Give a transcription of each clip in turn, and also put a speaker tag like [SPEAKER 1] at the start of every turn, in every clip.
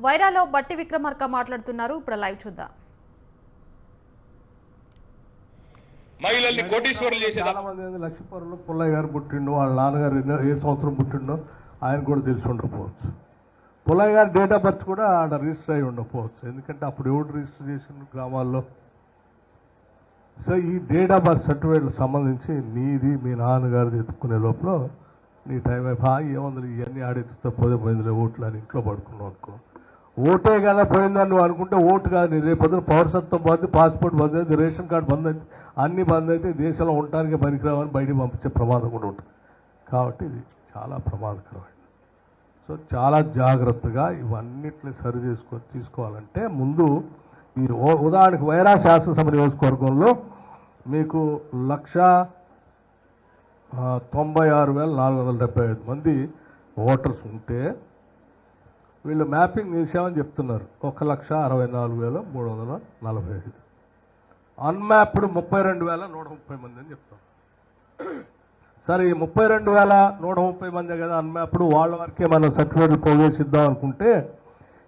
[SPEAKER 1] వైరాలో బట్టి విక్రమార్క మాట్లాడుతున్నారు. ఇప్పుడు లైవ్ చూద్దాం.
[SPEAKER 2] మహిళల్ని కోటీశ్వరులు చేసేదా?
[SPEAKER 3] చాలా మంది లక్ష్మీపురంలో పుల్లయ్య గారు పుట్టిండు, వాళ్ళ నాన్నగారు ఏ సంవత్సరం పుట్టిండో ఆయన కూడా తెలిసి ఉండకపోవచ్చు. పుల్లయ్య గారి డేట్ ఆఫ్ బర్త్ కూడా ఆడ రిజిస్టర్ అయి ఉండకపోవచ్చు, ఎందుకంటే అప్పుడు ఎవరు రిజిస్టర్ చేసిండు గ్రామాల్లో. సో ఈ డేట్ ఆఫ్ బర్త్ సర్టిఫికేట్లకు సంబంధించి నీది మీ నాన్నగారిది ఎత్తుకునే లోపల నీ టైం అయిపోయి ఏముంది ఇవన్నీ ఆడెత్తుతో పోయిందిలే ఓట్లు అని ఇంట్లో పడుకున్నావు అనుకో. ఓటే కదా పోయిందని నువ్వు అనుకుంటే ఓటు కాదు. నీ రేపు పొద్దున పౌరసత్వం బంద్, పాస్పోర్ట్ బంద్ అయితే, రేషన్ కార్డు బంద్ అయితే, అన్ని బంద్ అయితే దేశంలో ఉండటానికి పనికిరావని బయటికి పంపించే ప్రమాదం కూడా ఉంటుంది. కాబట్టి ఇది చాలా ప్రమాదకరమైనది. సో చాలా జాగ్రత్తగా ఇవన్నిటిని సరి తీసుకోవాలంటే ముందు ఈ ఉదాహరణకు వైరా శాసనసభ నియోజకవర్గంలో మీకు 1,96,475 మంది ఓటర్స్ ఉంటే వీళ్ళు మ్యాపింగ్ చేసామని చెప్తున్నారు 1,64,345. అన్మ్యాప్డ్ 32,130 మంది అని చెప్తారు. సరే ఈ 32,130 మంది కదా అన్మ్యాప్డ్, వాళ్ళ వరకే మనం సర్టిఫికేట్లు పోగేసిద్దాం అనుకుంటే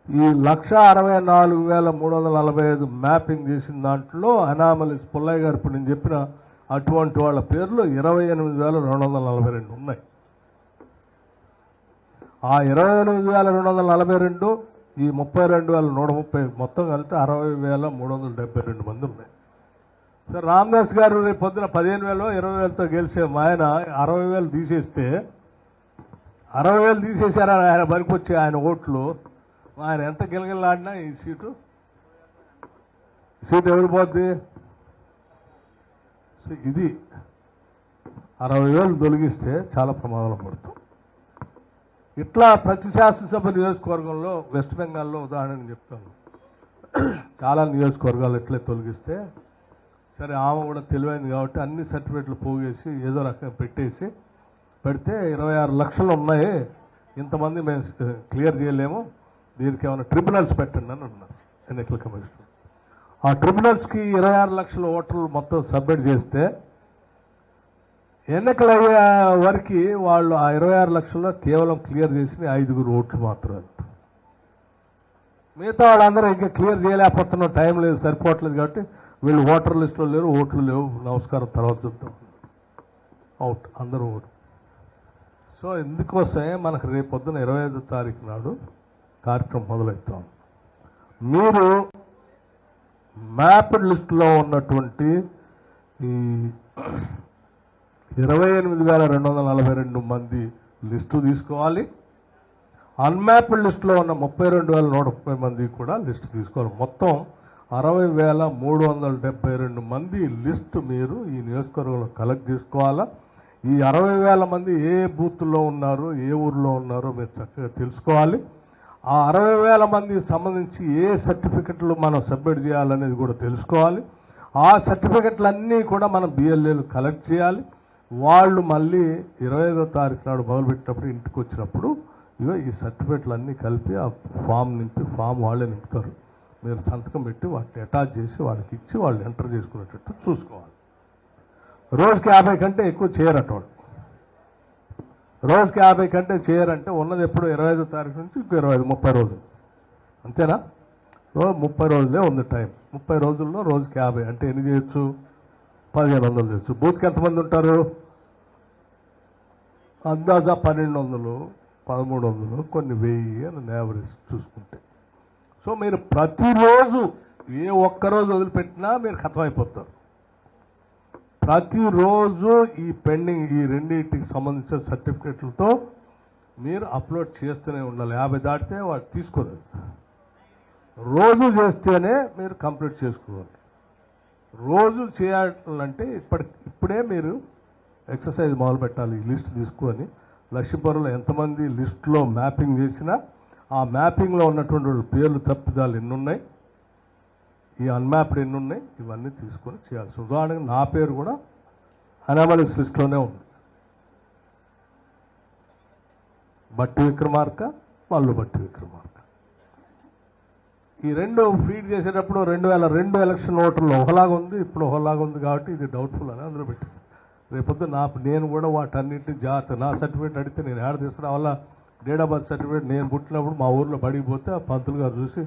[SPEAKER 3] ఈ 1,64,345 మ్యాపింగ్ చేసిన దాంట్లో అనామలీస్ పుల్లయ్య గారు ఇప్పుడు నేను చెప్పిన అటువంటి వాళ్ళ పేర్లు 28,242 ఉన్నాయి. ఆ 28,242 ఈ 32,130 మొత్తం కలిపితే 60,372 మంది ఉన్నాయి. సార్ రామదాస్ గారు రేపు పొద్దున 15,000 20,000తో గెలిచే ఆయన 60,000 తీసేస్తే 60,000 తీసేశారని ఆయన పనికొచ్చి ఆయన ఓట్లు ఆయన ఎంత గెలగలాడినా ఈ సీటు ఎవరు పోద్ది? సో ఇది 60,000 తొలగిస్తే చాలా ప్రమాదంలో పడుతుంది. ఇట్లా ప్రతి శాసనసభ నియోజకవర్గంలో వెస్ట్ బెంగాల్లో ఉదాహరణకు చెప్తాను, చాలా నియోజకవర్గాలు ఇట్లే తొలగిస్తే సరే ఆమె కూడా తెలివైంది కాబట్టి అన్ని సర్టిఫికేట్లు పోగేసి ఏదో రకంగా పెడితే 26 లక్షలు ఉన్నాయి, ఇంతమంది మేము క్లియర్ చేయలేము, దీనికి ఏమైనా ట్రిబ్యునల్స్ పెట్టండి అని అన్నారు ఎన్నికల కమిషన్. ఆ ట్రిబ్యునల్స్కి 26 లక్షల ఓటర్లు మొత్తం సబ్మిట్ చేస్తే ఎన్నికలు అయ్యే వరకు వాళ్ళు ఆ 26 లక్షల్లో కేవలం క్లియర్ చేసిన 5 ఓట్లు మాత్రమే. మిగతా వాళ్ళందరూ ఇంకా క్లియర్ చేయలేకపోతున్నాం, టైం లేదు, సరిపోవట్లేదు కాబట్టి వీళ్ళు ఓటర్ లిస్టులో లేరు, ఓట్లు లేవు, నమస్కారం తర్వాత చెప్తాం, అవుట్ అందరూ ఓటు. సో ఎందుకోసమే మనకు రేపు పొద్దున 25వ తారీఖు నాడు కార్యక్రమం మొదలెడతాం. మీరు మ్యాప్డ్ లిస్టులో ఉన్నటువంటి ఈ 28,242 మంది లిస్టు తీసుకోవాలి. అన్మ్యాప్డ్ లిస్టులో ఉన్న 32,130 మంది కూడా లిస్టు తీసుకోవాలి. మొత్తం 60,372 మంది లిస్టు మీరు ఈ నియోజకవర్గంలో కలెక్ట్ చేసుకోవాలా. ఈ 60,000 మంది ఏ బూత్లో ఉన్నారు, ఏ ఊర్లో ఉన్నారో మీరు చక్కగా తెలుసుకోవాలి. ఆ 60,000 మందికి సంబంధించి ఏ సర్టిఫికెట్లు మనం సబ్మిట్ చేయాలనేది కూడా తెలుసుకోవాలి. ఆ సర్టిఫికెట్లన్నీ కూడా మనం బిఎల్ఏలు కలెక్ట్ చేయాలి. వాళ్ళు మళ్ళీ 25వ తారీఖు నాడు మొదలుపెట్టినప్పుడు ఇంటికి వచ్చినప్పుడు ఇగో ఈ సర్టిఫికెట్లు అన్నీ కలిపి ఆ ఫామ్ నింపి ఫామ్ వాళ్ళే నింపుతారు, మీరు సంతకం పెట్టి వాటిని అటాచ్ చేసి వాళ్ళకి ఇచ్చి వాళ్ళు ఎంటర్ చేసుకునేటట్టు చూసుకోవాలి. రోజుకి 50 కంటే ఎక్కువ చేయరట వాళ్ళు. రోజుకి 50 కంటే చేయరంటే ఉన్నది ఎప్పుడు 25వ తారీఖు నుంచి 30 రోజులు అంతేనా? 30 రోజులే ఉంది టైం. 30 రోజుల్లో రోజుకి 50 అంటే ఎన్ని చేయొచ్చు? 1,500 చేయొచ్చు. బూత్కి ఎంతమంది ఉంటారు? అందాజా 1,200, 1,300, కొన్ని 1000 అని యావరేజ్ చూసుకుంటే. సో మీరు ప్రతిరోజు ఏ ఒక్కరోజు వదిలిపెట్టినా మీరు ఖతమైపోతారు. ప్రతిరోజు ఈ పెండింగ్ ఈ రెండింటికి సంబంధించిన సర్టిఫికెట్లతో మీరు అప్లోడ్ చేస్తూనే ఉండాలి. 50 దాటితే వాడు తీసుకోలేదు. రోజు చేస్తేనే మీరు కంప్లీట్ చేసుకోవాలి. రోజు చేయాలంటే ఇప్పుడే మీరు ఎక్సర్సైజ్ మొదలు పెట్టాలి. ఈ లిస్ట్ తీసుకొని లక్ష్మీపురంలో ఎంతమంది లిస్టులో మ్యాపింగ్ చేసినా ఆ మ్యాపింగ్లో ఉన్నటువంటి వాళ్ళ పేర్లు తప్పిదాలు ఎన్నున్నాయి, ఈ అన్మ్యాప్డ్ ఎన్ని ఉన్నాయి, ఇవన్నీ తీసుకొని చేయాల్సి. ఉదాహరణకు నా పేరు కూడా అనామలీస్ లిస్టులోనే ఉంది. బట్టి విక్రమార్క, మల్లు బట్టి విక్రమార్క. ఈ రెండు ఫీడ్ చేసేటప్పుడు 2002 ఎలక్షన్ ఓటర్లు ఒకలాగా ఉంది, ఇప్పుడు ఒకలాగా ఉంది కాబట్టి ఇది డౌట్ఫుల్ అని అందులో పెట్టింది. రేపొద్దు నేను కూడా వాటన్నింటినీ జాగ్రత్త నా సర్టిఫికేట్ అడిగితే నేను యాడ్ తీసుకురావాలా, డేట్ ఆఫ్ బర్త్ సర్టిఫికేట్ నేను పుట్టినప్పుడు మా ఊర్లో బడికి పోతే ఆ పంతులు గారు చూసి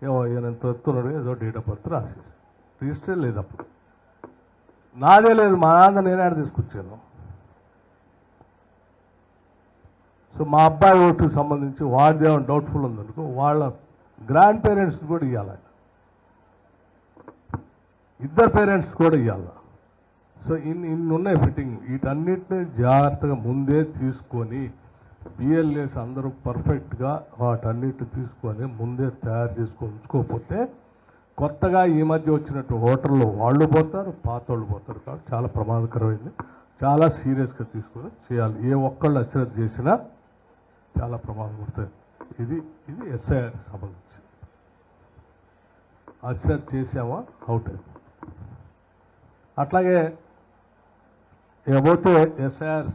[SPEAKER 3] ఏమో ఈయన ఎంత ఎత్తున్నాడు ఏదో డేట్ ఆఫ్ బర్త్ రాసేసి రిజిస్టర్ లేదు అప్పుడు నాదే లేదు మా నాన్న నేనే తీసుకొచ్చాను. సో మా అబ్బాయి ఓటుకు సంబంధించి వాడిదేమో డౌట్ఫుల్ ఉందనుకో వాళ్ళ గ్రాండ్ పేరెంట్స్ కూడా ఇవ్వాలి, ఇద్దరు పేరెంట్స్ కూడా ఇవ్వాలి. సో ఇన్ని ఉన్నాయి ఫిట్టింగ్. వీటన్నిటిని జాగ్రత్తగా ముందే తీసుకొని బిఎల్ఏస్ అందరూ పర్ఫెక్ట్గా వాటన్నిటిని తీసుకొని ముందే తయారు చేసుకొని ఉంచుకోకపోతే కొత్తగా ఈ మధ్య వచ్చినట్టు హోటల్లో వాళ్ళు పోతారు, పాత వాళ్ళు పోతారు. కాబట్టి చాలా ప్రమాదకరమైంది. చాలా సీరియస్గా తీసుకొని చేయాలి. ఏ ఒక్కళ్ళు అశ్రద్ధ చేసినా చాలా ప్రమాదం పడుతుంది. ఇది ఎస్ఐఆర్ సంబంధించి అశ్రద్ధ చేసామా అవుట్ అయింది. అట్లాగే ఇకపోతే ఎస్ఐఆర్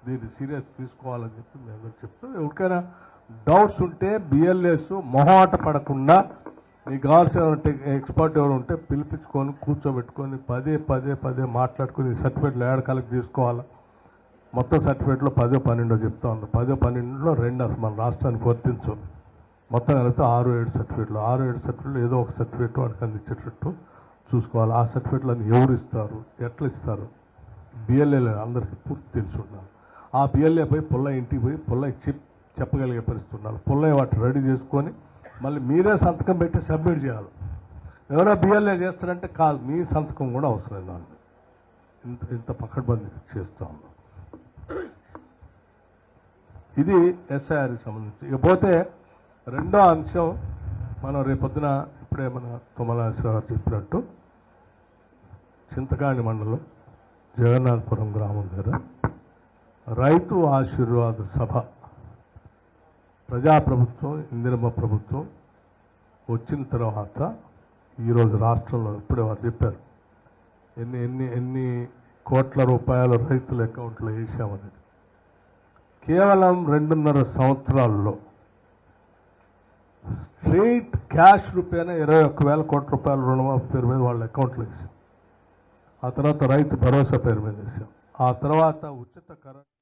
[SPEAKER 3] దీన్ని సీరియస్ తీసుకోవాలని చెప్పి మేము చెప్తాం. ఎవరికైనా డౌట్స్ ఉంటే బిఎల్ఏస్ మొహమాట పడకుండా మీకు కావాల్సిన ఎక్స్పర్ట్ ఎవరు ఉంటే పిలిపించుకొని కూర్చోబెట్టుకొని పదే మాట్లాడుకుని సర్టిఫికేట్లు ఏడ కలెక్ట్ చేసుకోవాలా. మొత్తం సర్టిఫికేట్లో 10-12 చెప్తా ఉన్నాం. 10-12లో 2 అసలు మన రాష్ట్రానికి వర్తించు. మొత్తం కలిపితే 6-7 సర్టిఫికేట్లు. 6-7 సర్టిఫికేట్లు ఏదో ఒక సర్టిఫికేట్ వాడికి అందించేటట్టు చూసుకోవాలి. ఆ సర్టిఫికేట్లను ఎవరు ఇస్తారు, ఎట్లా ఇస్తారు, బిఎల్ఏలు అందరికీ పూర్తి తెలిసి ఉండాలి. ఆ బిఎల్ఏ పోయి పుల్లయ్య ఇంటికి పోయి పుల్లయ్య చెప్పగలిగే పరిస్థితి ఉండాలి. పుల్లయ్య వాటిని రెడీ చేసుకొని మళ్ళీ మీరే సంతకం పెట్టి సబ్మిట్ చేయాలి. ఎవరో బిఎల్ఏ చేస్తారంటే కాదు, మీ సంతకం కూడా అవసరం దాన్ని. ఇంత పకడ్బందీ చేస్తూ ఉన్నాం. ఇది ఎస్ఐఆర్కి సంబంధించి. ఇకపోతే రెండో అంశం మనం రేపొద్దున ఇప్పుడే మన తుమ్మలాశ్వర గారు చెప్పినట్టు చింతకాణి మండలం జగన్నాథపురం గ్రామం దగ్గర రైతు ఆశీర్వాద సభ ప్రజాప్రభుత్వం ఇందిరమ్మ ప్రభుత్వం వచ్చిన తర్వాత ఈరోజు రాష్ట్రంలో ఇప్పుడే వారు చెప్పారు ఎన్ని కోట్ల రూపాయలు రైతుల అకౌంట్లో వేసామనేది. కేవలం 2.5 సంవత్సరాల్లో స్ట్రెయిట్ క్యాష్ రూపాయన 21,000 కోట్ల రూపాయలు రుణమాఫీ పేరు మీద వాళ్ళ అకౌంట్లో వేసాం. ఆ తర్వాత రైతు భరోసా పేరు మీద వేసాం. ఆ తర్వాత ఉచిత కరెంట్